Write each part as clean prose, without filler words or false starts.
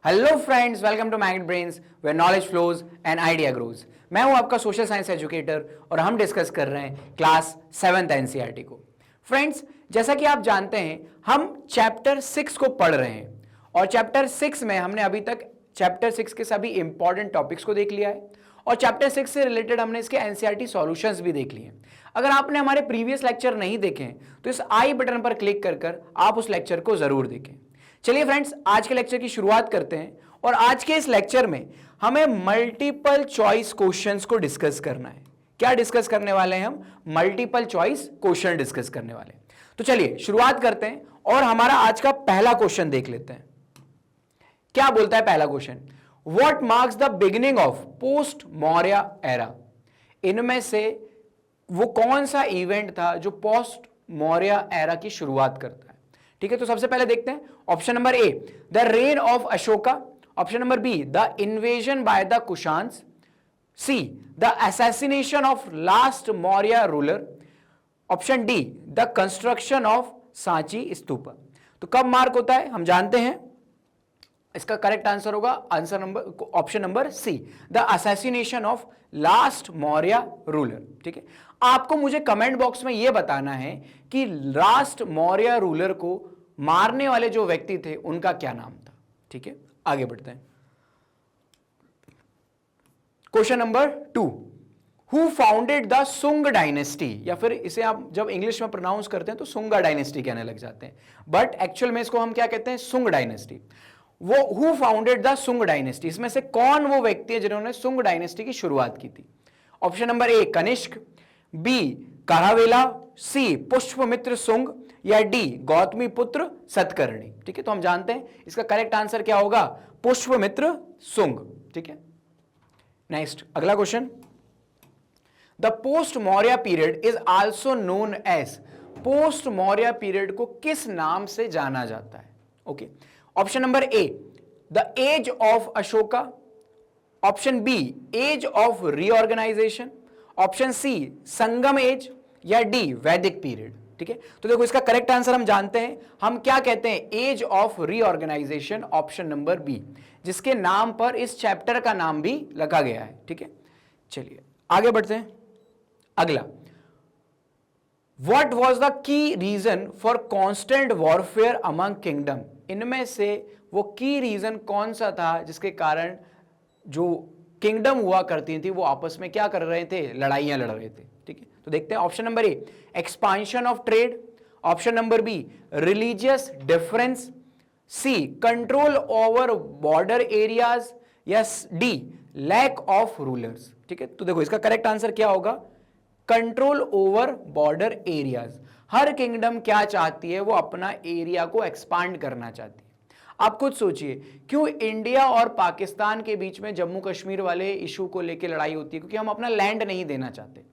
Hello friends, welcome to Magnet Brains where knowledge flows and idea grows. मैं हूं आपका social science educator और हम डिस्कस कर रहे हैं क्लास 7th एनसीईआरटी को। फ्रेंड्स, जैसा कि आप जानते हैं हम चैप्टर 6 को पढ़ रहे हैं और चैप्टर 6 में हमने अभी तक चैप्टर 6 के सभी इंपॉर्टेंट टॉपिक्स को देख लिया है और चैप्टर 6 से रिलेटेड हमने इसके एनसीईआरटी सॉल्यूशंस भी देख लिए हैं। अगर आपने हमारे प्रीवियस लेक्चर नहीं देखे हैं तो इस आई बटन पर क्लिक कर आप उस लेक्चर को जरूर देखें। चलिए फ्रेंड्स, आज के लेक्चर की शुरुआत करते हैं और आज के इस लेक्चर में हमें मल्टीपल चॉइस क्वेश्चंस को डिस्कस करना है। क्या डिस्कस करने वाले हैं हम? मल्टीपल चॉइस क्वेश्चन डिस्कस करने वाले हैं। तो चलिए शुरुआत करते हैं और हमारा आज का पहला क्वेश्चन देख लेते हैं। क्या बोलता है पहला question? What marks the beginning of post Maurya era? इनमें से वो कौन सा इवेंट था जो पोस्ट मौर्य एरा की शुरुआत करता है? ठीक है, तो सबसे पहले देखते हैं option number A, the reign of Ashoka. Option number B, the invasion by the Kushans. C, the assassination of last Maurya ruler. Option D, the construction of Sanchi stupa. तो कब मार्क होता है हम जानते हैं, इसका करेक्ट आंसर होगा answer number option number C, the assassination of last Maurya ruler. ठीक है, आपको मुझे कमेंट बॉक्स में यह बताना है कि लास्ट मौर्य रूलर को मारने वाले जो व्यक्ति थे उनका क्या नाम था। ठीक है, आगे बढ़ते हैं। Question number 2, who founded the सुंग डायनेस्टी? या फिर इसे आप जब इंग्लिश में प्रोनाउंस करते हैं तो सुंगा डायनेस्टी कहने लग जाते हैं, बट एक्चुअल में इसको हम क्या कहते हैं? सुंग डायनेस्टी। वो हु फाउंडेड द सुंग डायनेस्टी, इसमें से कौन वो व्यक्ति है जिन्होंने सुंग डायनेस्टी की शुरुआत की थी? Option number A, Kanishka. B, Kharavela. C, Pushyamitra Shunga. या डी, गौतमी पुत्र सतकर्णी। ठीक है, तो हम जानते हैं इसका करेक्ट आंसर क्या होगा? पुष्पमित्र सुंग। ठीक है, नेक्स्ट अगला question, the post Maurya period is also known as. Post Maurya period को किस नाम से जाना जाता है? Okay, option number A, the age of Ashoka. Option B, age of reorganization. Option C, Sangam age. या डी, वैदिक पीरियड। ठीक है, तो देखो इसका करेक्ट आंसर हम जानते हैं, हम क्या कहते हैं? Age of reorganization, option number B, जिसके नाम पर इस चैप्टर का नाम भी लगा गया है। ठीक है, चलिए आगे बढ़ते हैं। अगला, what was the key reason for constant warfare among kingdom? इनमें से वो की रीजन कौन सा था जिसके कारण जो किंगडम हुआ करती थी वो आपस में क्या कर रहे थे? लड़ाइयां लड़ रहे थे। ठीक है, तो देखते हैं option number A, expansion of trade. Option number B, religious difference. C, control over border areas. या डी, लैक ऑफ रूलर्स। ठीक है, तो देखो इसका करेक्ट आंसर क्या होगा? Control over border areas. हर किंगडम क्या चाहती है? वो अपना एरिया को एक्सपांड करना चाहती है। आप खुद सोचिए, क्यों इंडिया और पाकिस्तान के बीच में जम्मू कश्मीर वाले इशू को लेकर लड़ाई होती है? क्योंकि हम अपना लैंड नहीं देना चाहते।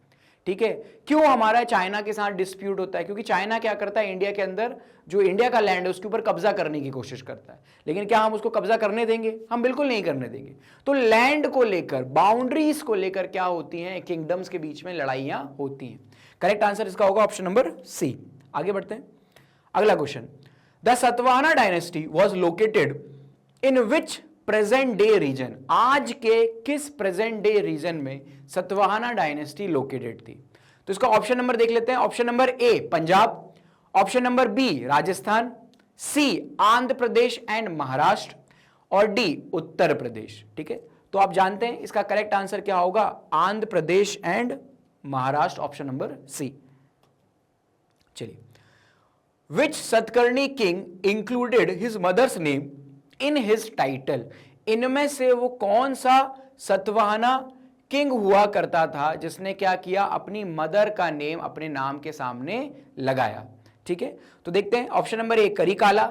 ठीक है, क्यों हमारा चाइना के साथ डिस्प्यूट होता है? क्योंकि चाइना क्या करता है, इंडिया के अंदर जो इंडिया का लैंड है उसके ऊपर कब्जा करने की कोशिश करता है। लेकिन क्या हम उसको कब्जा करने देंगे? हम बिल्कुल नहीं करने देंगे। तो लैंड को लेकर, बाउंड्रीज को लेकर क्या होती हैं? किंगडम्स के बीच में लड़ाइयां होती हैं। करेक्ट आंसर इसका होगा ऑप्शन नंबर सी। आगे बढ़ते हैं। अगला question, the Satavahana dynasty was located in which present day region? आज के किस प्रेजेंट डे रीजन में सतवाहना डायनेस्टी लोकेटेड थी? तो इसका ऑप्शन नंबर देख लेते हैं। Option number A, Punjab. Option number B, Rajasthan. C, Andhra Pradesh and Maharashtra. और डी, उत्तर प्रदेश। ठीक है, तो आप जानते हैं इसका करेक्ट आंसर क्या होगा? Andhra Pradesh and Maharashtra, option number C. चलिए, which Satakarni king included his mother's name in his title? इनमें से वो कौन सा सतवाहना किंग हुआ करता था जिसने क्या किया? अपनी मदर का नेम अपने नाम के सामने लगाया। ठीक है, तो देखते हैं option number A, Karikala.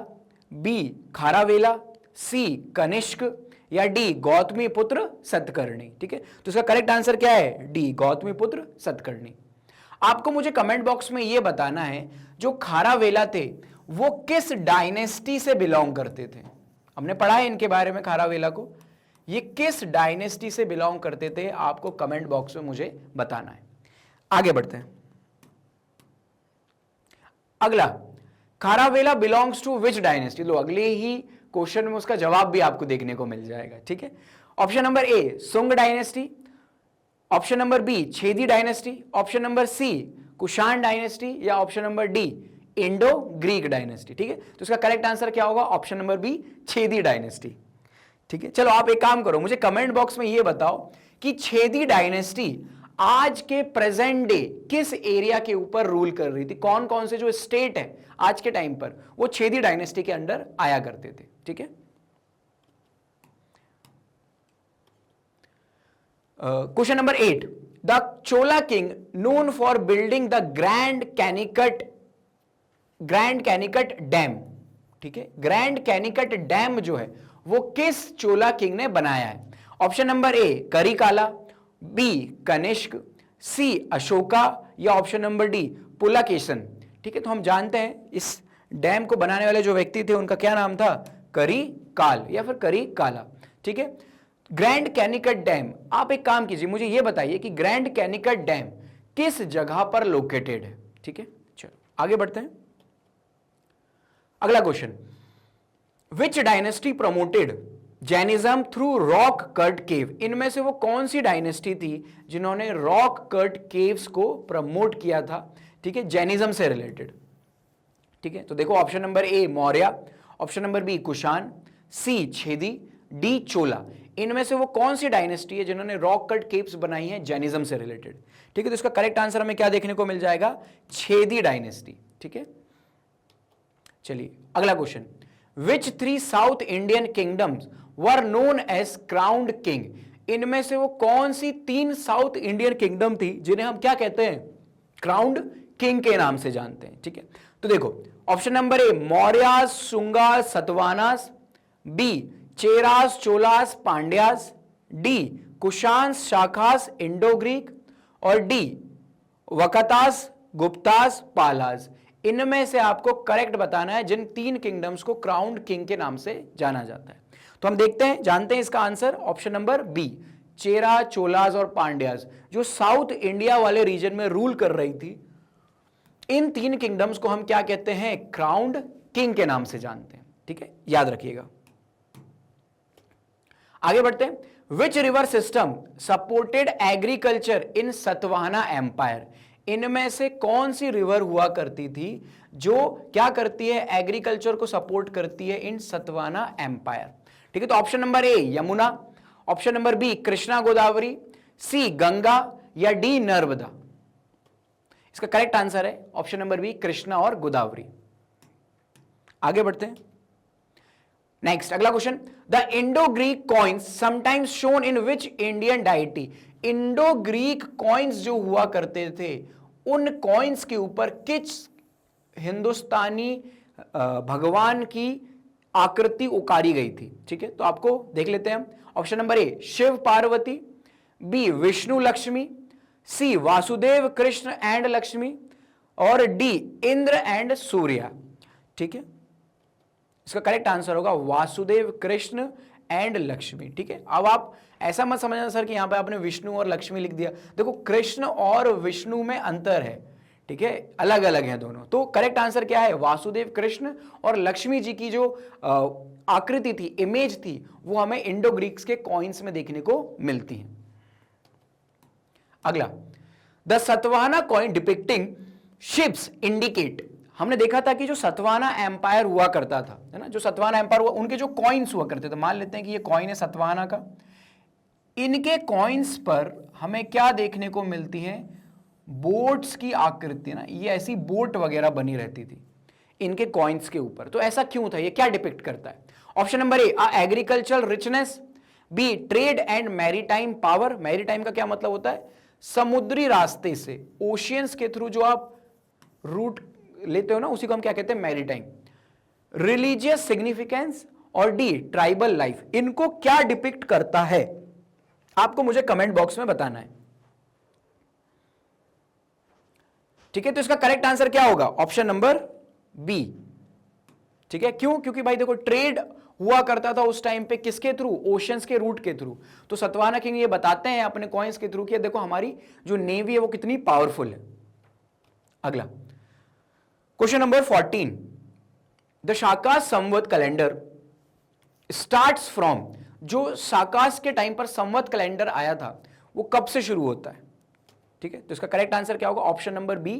B, खारावेला। सी, कनिष्क। या डी, गौतमी पुत्र सतकर्णी। ठीक है, तो इसका करेक्ट आंसर क्या है? डी, गौतमी पुत्र सतकर्णी। आपको मुझे कमेंट बॉक्स में यह बताना है, जो खारावेला थे वो किस डायनेस्टी से बिलोंग करते थे? हमने पढ़ा है इनके बारे में, खारावेला को, ये किस डायनेस्टी से बिलोंग करते थे? आपको कमेंट बॉक्स में मुझे बताना है। आगे बढ़ते हैं। अगला, खारावेला बिलोंग्स टू विच डायनेस्टी? लो, अगले ही क्वेश्चन में उसका जवाब भी आपको देखने को मिल जाएगा, ठीक है। Option number A Shunga dynasty, option number B Chedi dynasty, option number C Kushan dynasty, या option number D Indo Greek dynasty, ठीक है। तो इसका करेक्ट आंसर क्या होगा? Option number B Chedi dynasty, ठीक है। चलो आप एक काम करो, मुझे कमेंट बॉक्स में ये बताओ कि छेदी डायनेस्टी आज के प्रेजेंट डे किस एरिया के ऊपर रूल कर रही थी, कौन कौन से जो स्टेट है आज के टाइम पर वो छेदी डायनेस्टी के अंडर आया करते थे, ठीक है। Question number 8, the Chola king known for building the grand Anicut dam, ठीक है। ग्रैंड कैनिकट डैम जो है वो किस चोला किंग ने बनाया है? Option number A Karikala, B Kanishka, C Ashoka, या ऑप्शन नंबर डी पुलकेशन, ठीक है। तो हम जानते हैं इस डैम को बनाने वाले जो व्यक्ति थे उनका क्या नाम था? करिकाल या फिर करिकाला, ठीक है। ग्रैंड कैनिकट डैम, आप एक काम कीजिए, मुझे यह बताइए कि ग्रैंड कैनिकट डैम किस जगह पर लोकेटेड है, ठीक है। चलो आगे बढ़ते हैं। अगला क्वेश्चन, विच dynasty promoted Jainism through rock cut cave? इनमें से वो कौन सी डायनेस्टी थी जिन्होंने रॉक कट केव्स को प्रमोट किया था, ठीक है, जैनिज्म से रिलेटेड, ठीक है। तो देखो option number A Maurya, option number B Kushan, C Chedi, D Chola. इनमें से वो कौन सी डायनेस्टी है जिन्होंने रॉक कट केव्स बनाई है जैनिज्म से रिलेटेड, ठीक है। तो इसका करेक्ट आंसर हमें क्या देखने को मिल जाएगा? छेदी डायनेस्टी, ठीक है। चलिए अगला question, which 3 South Indian kingdoms were known as crowned king? इनमें से वो कौन सी 3 साउथ इंडियन किंगडम थी जिन्हें हम क्या कहते हैं? क्राउन्ड किंग के नाम से जानते हैं, ठीक है। तो देखो option number A Mauryas, Shungas, Satavahanas, B Cheras, Cholas, Pandyas, D Kushans, Shakas, Indo Greek, और डी वकतास, गुप्तास, पालास। इनमें से आपको करेक्ट बताना है जिन 3 किंगडम्स को क्राउन्ड किंग के नाम से जाना जाता है। तो हम देखते हैं, जानते हैं इसका आंसर ऑप्शन नंबर बी चेरा, चोलास और पांड्यास जो साउथ इंडिया वाले रीजन में रूल कर रही थी, इन 3 किंगडम्स को हम क्या कहते हैं? क्राउन्ड किंग के नाम से जानते हैं, ठीक है, याद रखिएगा। आगे बढ़ते हैं, which river system supported agriculture in Satavahana empire? इनमें से कौन सी रिवर हुआ करती थी जो क्या करती है? एग्रीकल्चर को सपोर्ट करती है इन सतवाहना एम्पायर, ठीक है। तो option number A Yamuna, option number B Krishna Godavari, C Ganga, या डी नर्मदा। इसका करेक्ट आंसर है ऑप्शन नंबर बी कृष्णा और गोदावरी। आगे बढ़ते हैं, नेक्स्ट अगला question, the Indo Greek coins sometimes shown in which Indian deity? Indo Greek coins जो हुआ करते थे उन कॉइन्स के ऊपर किस हिंदुस्तानी भगवान की आकृति उकारी गई थी, ठीक है। तो आपको देख लेते हैं हम। Option number A Shiva Parvati, B Vishnu Lakshmi, C Vasudeva Krishna and Lakshmi, और डी इंद्र एंड सूर्या, ठीक है। इसका करेक्ट आंसर होगा वासुदेव कृष्ण एंड लक्ष्मी, ठीक है। अब आप ऐसा मत समझना सर कि यहां पे आपने विष्णु और लक्ष्मी लिख दिया, देखो कृष्ण और विष्णु में अंतर है, ठीक है, अलग अलग हैं दोनों। तो करेक्ट आंसर क्या है? वासुदेव कृष्ण और लक्ष्मी जी की जो आकृति थी, इमेज थी, वो हमें इंडो ग्रीक्स के कॉइन्स में देखने को मिलती है। अगला, the Satavahana coin depicting ships indicate. हमने देखा था कि जो सतवाहना एम्पायर हुआ करता था, है ना, जो सतवाहना एम्पायर हुआ, उनके जो कॉइन्स हुआ करते थे, मान लेते हैं कि ये कॉइन है सतवाहना का, इनके कॉइन्स पर हमें क्या देखने को मिलती है? बोट्स की आकृति, ना, ये ऐसी बोट वगैरह बनी रहती थी इनके कॉइन्स के ऊपर। तो ऐसा क्यों था? ये क्या डिपिक्ट करता है? Option number A agricultural richness, B trade and maritime power. Maritime का क्या मतलब होता है? समुद्री रास्ते से, ओशियंस के थ्रू जो आप रूट लेते हो ना, उसी को हम क्या कहते हैं? मैरीटाइम। रिलीजियस सिग्निफिकेंस, और डी ट्राइबल लाइफ। इनको क्या डिपिक्ट करता है आपको मुझे कमेंट बॉक्स में बताना है, ठीक है। तो इसका करेक्ट आंसर क्या होगा? ऑप्शन नंबर बी, ठीक है। क्यों? क्योंकि भाई देखो ट्रेड हुआ करता था उस टाइम पे किसके थ्रू? ओशंस के रूट के थ्रू। तो सतवाहना किंग ये बताते हैं अपने कॉइन्स के थ्रू कि देखो हमारी जो नेवी है वो कितनी पावरफुल है। अगला question number 14, the Shaka Samvat calendar starts from, जो साकास के टाइम पर संवत कैलेंडर आया था वो कब से शुरू होता है? ठीक है, तो इसका करेक्ट आंसर क्या होगा? Option number B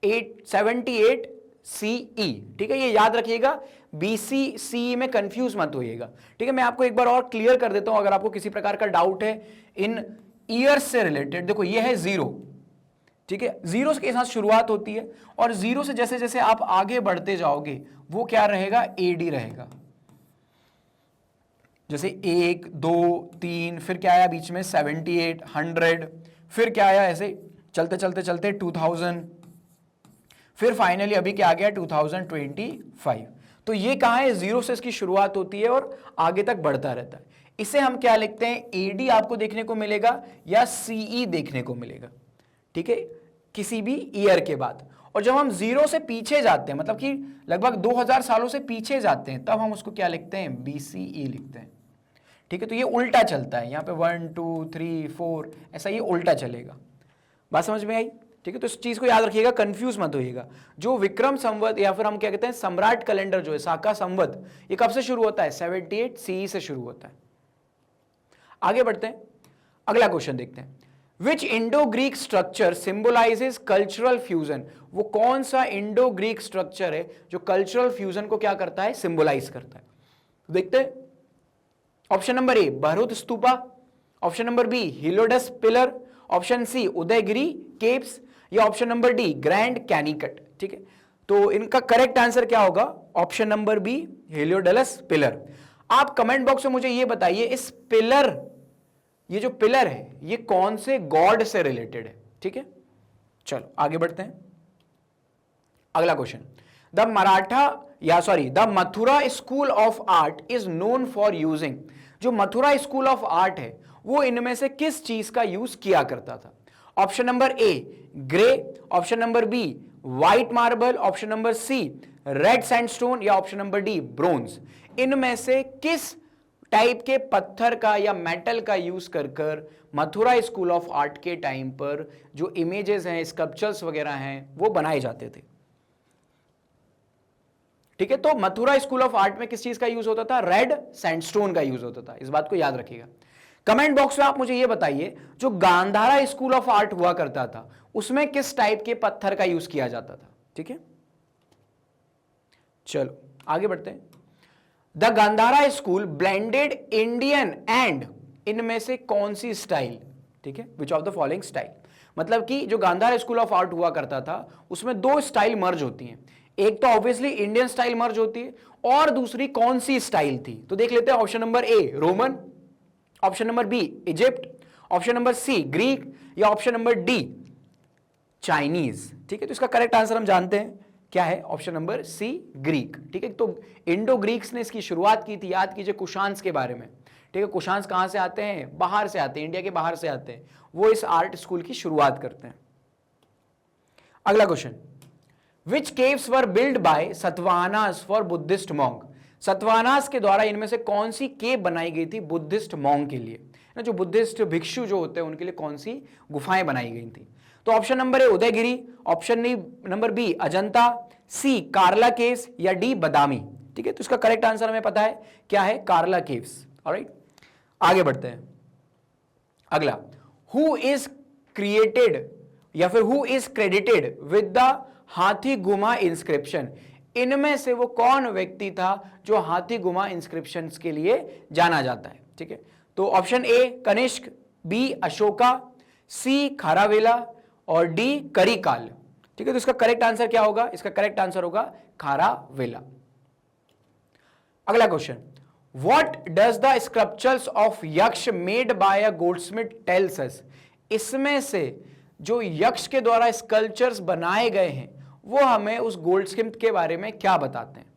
878 CE। ठीक है, ये याद रखिएगा, BC CE में कंफ्यूज मत होइएगा। ठीक है, मैं आपको एक बार और क्लियर कर देता हूं अगर आपको किसी प्रकार का डाउट है इन ईयर्स से रिलेटेड। देखो ये है 0, ठीक है, 0 के साथ शुरुआत होती है और 0 से जैसे जैसे आप आगे बढ़ते जाओगे वो क्या रहेगा? AD रहेगा। जैसे 1 2 3, फिर क्या आया बीच में? 78, 100, फिर क्या आया? ऐसे चलते चलते चलते 2000, फिर फाइनली अभी क्या आ गया? 2025। तो ये कहां है? 0 से इसकी शुरुआत होती है और आगे तक बढ़ता रहता है। इसे हम क्या लिखते हैं? AD आपको देखने को मिलेगा या CE देखने को मिलेगा। ठीक है, किसी भी ईयर के बाद। और जब हम 0 से पीछे जाते हैं, मतलब कि लगभग 2000 सालों से पीछे जाते हैं, तब हम उसको क्या लिखते हैं? BCE लिखते हैं। ठीक है, तो ये उल्टा चलता है, यहाँ पे 1 2 3 4 ऐसा ये उल्टा चलेगा। बात समझ में आई? ठीक है, तो इस चीज को याद रखिएगा, कंफ्यूज मत होइएगा। जो विक्रम संवत या फिर हम क्या कहते हैं सम्राट कैलेंडर जो है साका संवत, ये कब से शुरू होता है? 78 CE से शुरू होता है। आगे बढ़ते हैं, अगला क्वेश्चन देखते हैं। Which Indo Greek structure symbolizes cultural fusion? वो कौन सा इंडो ग्रीक स्ट्रक्चर है जो कल्चरल फ्यूजन को क्या करता है? सिंबलाइज करता है। देखते हैं। Option number A Bharhut stupa, option number B Heliodorus pillar, option C Udayagiri caves, या option number D grand Anicut. ठीक है, तो इनका करेक्ट आंसर क्या होगा? Option number B Heliodorus pillar. आप कमेंट बॉक्स में मुझे ये बताइए, इस पिलर, ये जो पिलर है ये कौन से गॉड से रिलेटेड है? ठीक है, चलो आगे बढ़ते हैं। अगला question, the Mathura school of art is known for using. जो मथुरा स्कूल ऑफ आर्ट है वो इनमें से किस चीज का यूज किया करता था? Option number A grey, option number B white marble, option number C red sandstone, या ऑप्शन नंबर डी ब्रोंज। इनमें से किस टाइप के पत्थर का या मेटल का यूज कर मथुरा स्कूल ऑफ आर्ट के टाइम पर जो इमेजेस हैं, स्कल्पचर्स वगैरह हैं, वो बनाए जाते थे? ठीक है, तो मथुरा स्कूल ऑफ आर्ट में किस चीज का यूज होता था? रेड सैंडस्टोन का यूज होता था। इस बात को याद रखिएगा। कमेंट बॉक्स में आप मुझे यह बताइए, जो गांधारा स्कूल ऑफ आर्ट हुआ करता था उसमें किस टाइप के पत्थर का यूज किया जाता था? ठीक है, चलो आगे बढ़ते हैं। The Gandhara school blended Indian and, इनमें से कौन सी स्टाइल? ठीक है, which of the following style? मतलब कि जो गांधारा स्कूल ऑफ आर्ट हुआ करता था उसमें दो स्टाइल मर्ज होती हैं। एक तो ऑब्वियसली इंडियन स्टाइल मर्ज होती है, और दूसरी कौन सी स्टाइल थी? तो देख लेते हैं। Option number A Roman, option number B Egypt, option number C Greek, या ऑप्शन नंबर डी चाइनीज। ठीक है, तो इसका करेक्ट आंसर हम जानते हैं क्या है? Option number C Greek. ठीक है, तो इंडो ग्रीक्स ने इसकी शुरुआत की थी। याद कीजिए कुशांस के बारे में। ठीक है, कुशांस कहां से आते हैं? बाहर से आते हैं, इंडिया के बाहर से आते हैं। वो इस आर्ट स्कूल की शुरुआत करते हैं। अगला question, which caves were build by Satavahanas for Buddhist monk? Satavahanas के द्वारा इनमें से कौन सी केव बनाई गई थी बुद्धिस्ट मॉन्क के लिए? ना, जो बुद्धिस्ट भिक्षु जो होते हैं उनके लिए कौन सी गुफाएं बनाई गई थी? तो option number A Udayagiri, option number B Ajanta, C Karla caves, या डी बदामी। ठीक है, तो इसका करेक्ट आंसर हमें पता है क्या है? कार्ला केव्स। ऑलराइट, आगे बढ़ते हैं। अगला, हु इज क्रिएटेड या फिर who is credited with the हाथी गुमा इंस्क्रिप्शन? इनमें से वो कौन व्यक्ति था जो हाथी गुमा इंस्क्रिप्शन के लिए जाना जाता है? ठीक है, तो option A Kanishka, B Ashoka, C Kharavela, और डी करिकाल। ठीक है, तो इसका करेक्ट आंसर क्या होगा? इसका करेक्ट आंसर होगा खारावेला। अगला question, what does the sculptures of yaksha made by a goldsmith tells us? इसमें से जो यक्ष के द्वारा स्कल्पचर्स बनाए गए हैं वो हमें उस गोल्डस्मिथ के बारे में क्या बताते हैं?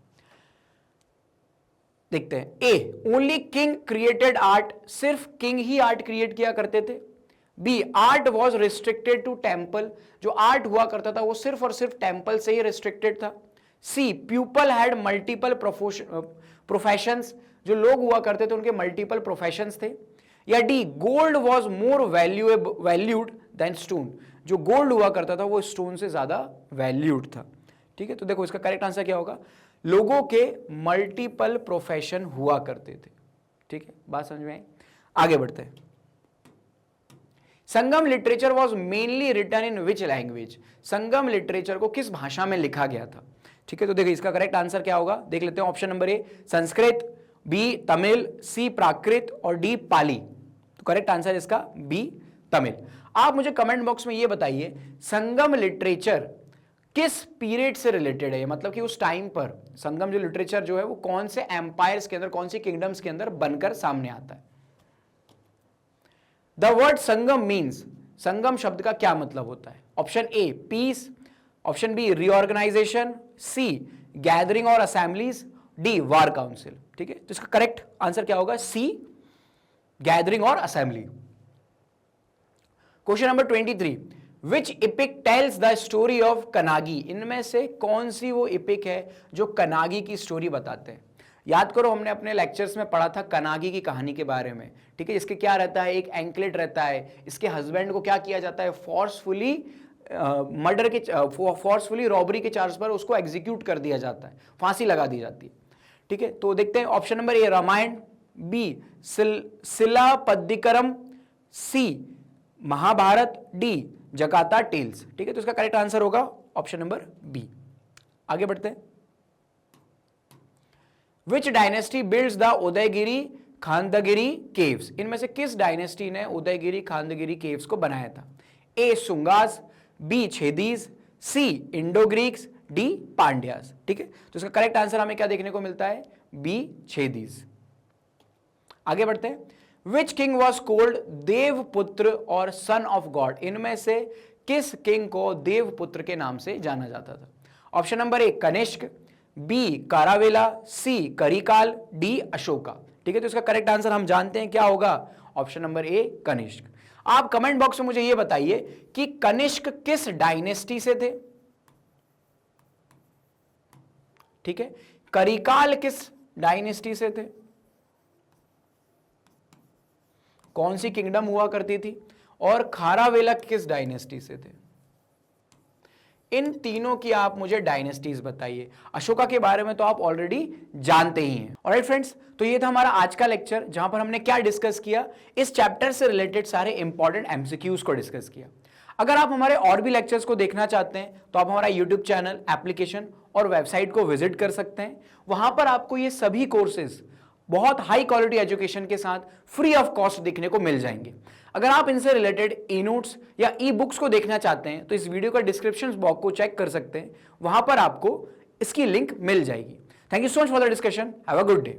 देखते हैं। A only king created art, सिर्फ किंग ही आर्ट क्रिएट किया करते थे। B art was restricted to temple, जो आर्ट हुआ करता था वो सिर्फ और सिर्फ टेम्पल से ही रिस्ट्रिक्टेड था। See people had multiple professions, जो लोग हुआ करते थे उनके मल्टीपल प्रोफेशंस थे। या D gold was more valued than stone, जो गोल्ड हुआ करता था वो स्टोन से ज्यादा वैल्यूड था। ठीक है, तो देखो इसका करेक्ट आंसर क्या होगा? लोगों के मल्टीपल प्रोफेशन हुआ करते थे। ठीक है, बात समझ में आई? आगे बढ़ते हैं। Sangam literature was mainly written in which language? Sangam literature को किस भाषा में लिखा गया था? ठीक है, तो देखिए इसका करेक्ट आंसर क्या होगा, देख लेते हैं। Option number A Sanskrit, B Tamil, C Prakrit और डी पाली। तो करेक्ट आंसर इसका बी तमिल। आप मुझे कमेंट बॉक्स में ये बताइए संगम लिटरेचर किस पीरियड से रिलेटेड है, मतलब कि उस टाइम पर संगम जो लिटरेचर जो है वो कौन से एम्पायर्स के अंदर, कौन सी किंगडम्स के अंदर बनकर सामने आता है। The word Sangam means, Sangam शब्द का क्या मतलब होता है? Option A peace, option B reorganization, C gathering और असेंबलीज, डी वार काउंसिल। ठीक है, तो इसका करेक्ट आंसर क्या होगा? सी गैदरिंग और assembly. Question number 23, which epic tells the story of Kannagi? इनमें से कौन सी वो इपिक है जो कनागी की स्टोरी बताते हैं? याद करो हमने अपने लेक्चर्स में पढ़ा था कनागी की कहानी के बारे में। ठीक है, इसके क्या रहता है, एक एंकलेट रहता है, इसके हस्बैंड को क्या किया जाता है, फोर्सफुली मर्डर के, फोर्सफुली रॉबरी के चार्ज पर उसको एग्जीक्यूट कर दिया जाता है, फांसी लगा दी जाती है। ठीक है, तो देखते हैं option number A Ramayana, B Silappatikaram, C Mahabharata, D जकाता टेल्स। ठीक है, तो इसका करेक्ट आंसर होगा ऑप्शन नंबर बी। आगे बढ़ते हैं। Which dynasty builds the Udayagiri Khandagiri caves? इनमें से किस डायनेस्टी ने उदयगिरी खांदगिरी केव्स को बनाया था? ए सुंगास, बी छेदीज, सी इंडो ग्रीक्स, डी पांड्यास। ठीक है, तो इसका करेक्ट आंसर हमें क्या देखने को मिलता है? बी छेदीज। आगे बढ़ते हैं। विच किंग वॉज कोल्ड देवपुत्र और सन ऑफ गॉड? इनमें से किस किंग को देवपुत्र के नाम से जाना जाता था? Option number A Kanishka, B Kharavela, C Karikala, D Ashoka. ठीक है, तो इसका करेक्ट आंसर हम जानते हैं क्या होगा? Option number A Kanishka. आप कमेंट बॉक्स में मुझे यह बताइए कि कनिष्क किस डायनेस्टी से थे? ठीक है, करिकाल किस डायनेस्टी से थे, कौन सी किंगडम हुआ करती थी, और खारावेला किस डायनेस्टी से थे? इन तीनों की आप मुझे डायनेस्टीज बताइए। अशोका के बारे में तो आप ऑलरेडी जानते ही हैं। ऑलराइट फ्रेंड्स, तो ये था हमारा आज का लेक्चर जहां पर हमने क्या डिस्कस किया, इस चैप्टर से रिलेटेड सारे इंपॉर्टेंट एमसीक्यूज को डिस्कस किया। अगर आप हमारे और भी लेक्चर्स को देखना चाहते हैं तो आप हमारा यूट्यूब चैनल, एप्लीकेशन और वेबसाइट को विजिट कर सकते हैं। वहां पर आपको ये सभी कोर्सेज बहुत हाई क्वालिटी एजुकेशन के साथ फ्री ऑफ कॉस्ट देखने को मिल जाएंगे। अगर आप इनसे रिलेटेड ई नोट्स या ई बुक्स को देखना चाहते हैं तो इस वीडियो का डिस्क्रिप्शन बॉक्स को चेक कर सकते हैं, वहां पर आपको इसकी लिंक मिल जाएगी। Thank you so much for the discussion. Have a good day.